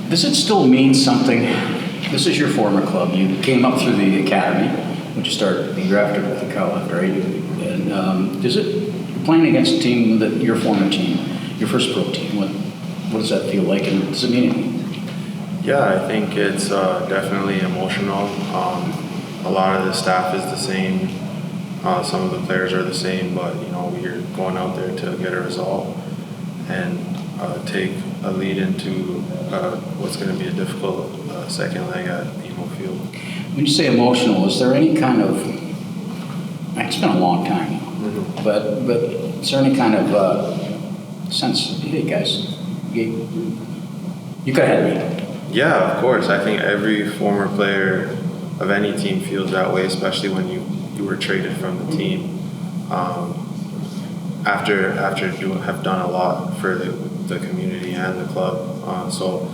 Does it still mean something? This is your former club. You came up through the academy, when you started being drafted with the Cow after 8. And does it, playing against a team that your former team, your first pro team, what does that feel like, and does it mean anything? Yeah, I think it's definitely emotional. A lot of the staff is the same. Some of the players are the same, but we're going out there to get a result and take a lead into what's going to be a difficult second leg at BMO Field. When you say emotional, is there any kind of, it's been a long time now, but is there any kind of sense, hey guys, you could have had me? Yeah, of course. I think every former player of any team feels that way, especially when you were traded from the team. After have done a lot for the community and the club. So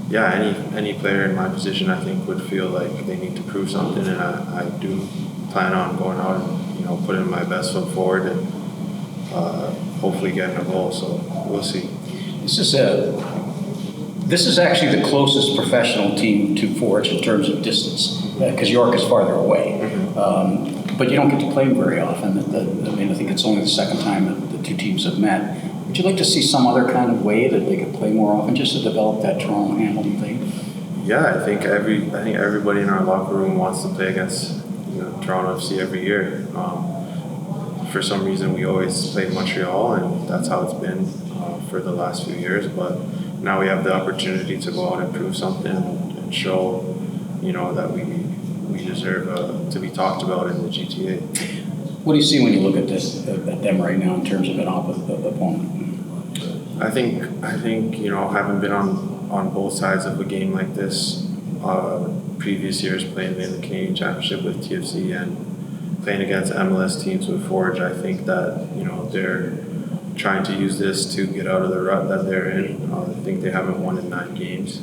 yeah, any player in my position, I think, would feel like they need to prove something, and I do plan on going out and putting my best foot forward and hopefully getting a goal. So we'll see. This is actually the closest professional team to Forge in terms of distance, because York is farther away. But you don't get to play very often. I think it's only the second time that the two teams have met. Would you like to see some other kind of way that they could play more often, just to develop that Toronto-Hamilton thing? Yeah, I think everybody in our locker room wants to play against Toronto FC every year. For some reason, we always play Montreal, and that's how it's been for the last few years. But now we have the opportunity to go out and prove something and show, that we deserve to be talked about in the GTA. What do you see when you look at them right now in terms of an opponent? I think having been on both sides of a game like this, previous years playing in the Canadian Championship with TFC and playing against MLS teams with Forge, I think that they're trying to use this to get out of the rut that they're in. I think they haven't won in 9 games,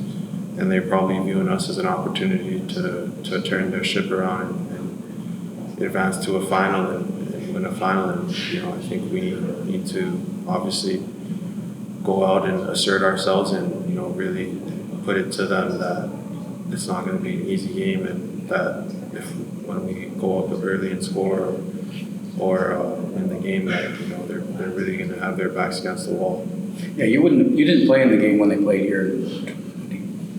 and they're probably viewing us as an opportunity to turn their ship around and advance to a final and win a final. And I think we need to obviously go out and assert ourselves and really put it to them that it's not going to be an easy game, and that when we go up early and score or in the game that they're really going to have their backs against the wall. Yeah, you didn't play in the game when they played here.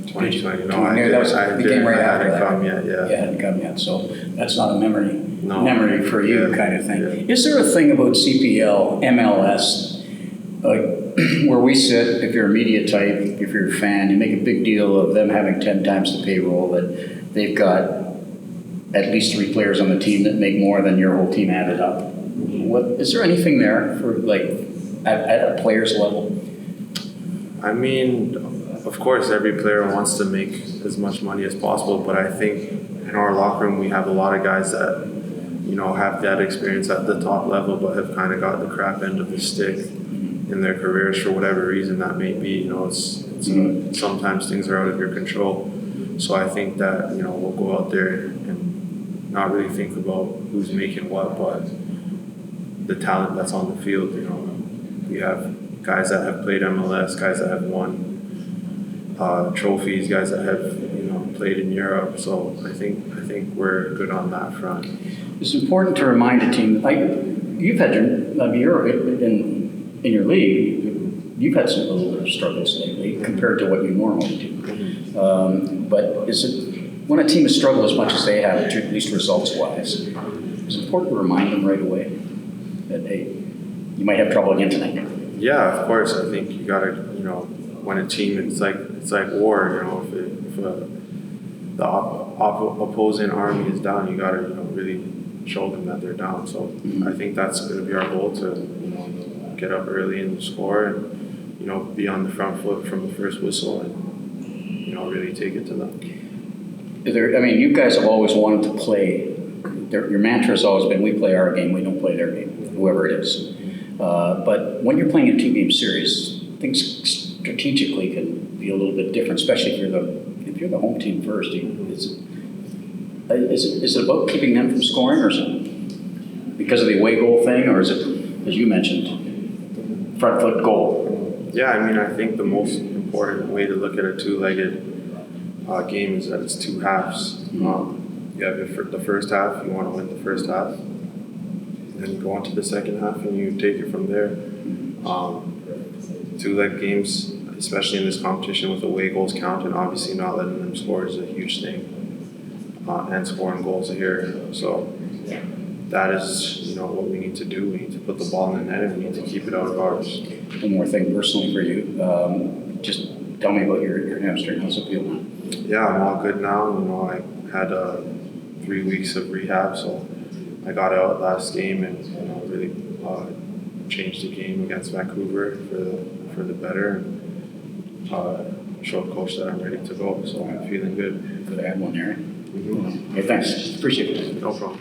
2020. No, that was the game right after that. Come yet, yeah. Yeah, it hadn't come yet, so that's not a memory for you, Yeah. kind of thing. Yeah. Is there a thing about CPL, MLS, where we sit, if you're a media type, if you're a fan, you make a big deal of them having 10 times the payroll, that they've got at least 3 players on the team that make more than your whole team added up? Is there anything there for at a player's level? I mean, of course, every player wants to make as much money as possible, but I think in our locker room we have a lot of guys that have that experience at the top level, but have kind of got the crap end of the stick in their careers for whatever reason that may be. Sometimes things are out of your control. So I think that we'll go out there and not really think about who's making what, but the talent that's on the field. We have guys that have played MLS, guys that have won trophies, guys that have played in Europe. So I think we're good on that front. It's important to remind a team, like you've had you're in your league, you've had some little struggles lately compared to what you normally do. But is it when a team has struggled as much as they have, at least results-wise, it's important to remind them right away that hey, you might have trouble again tonight. Yeah, of course. I think you gotta when a team, it's like war. If the opposing army is down, you gotta really show them that they're down. So I think that's going to be our goal, to get up early and score, and be on the front foot from the first whistle, and really take it to them. You guys have always wanted to play. Your mantra has always been, we play our game, we don't play their game, whoever it is. But when you're playing a 2-game series, things strategically can be a little bit different, especially if you're the home team first. Is it about keeping them from scoring, or is it because of the away goal thing, or is it, as you mentioned, front foot goal? Yeah, I think the most important important way to look at a two-legged game is that it's two halves. You have the first half, you want to win the first half. Then you go on to the second half and you take it from there. Two-leg games, especially in this competition with away goals count and obviously not letting them score is a huge thing. And scoring goals here. So that is, what we need to do. We need to put the ball in the net and we need to keep it out of ours. One more thing personally for you. Just tell me about your hamstring. How's it feel now? Yeah, I'm all good now. I had 3 weeks of rehab, so I got out last game and really changed the game against Vancouver for the better and showed coach that I'm ready to go. So I'm feeling good. Good to add one there. Mm-hmm. Hey, thanks. Appreciate it. No problem.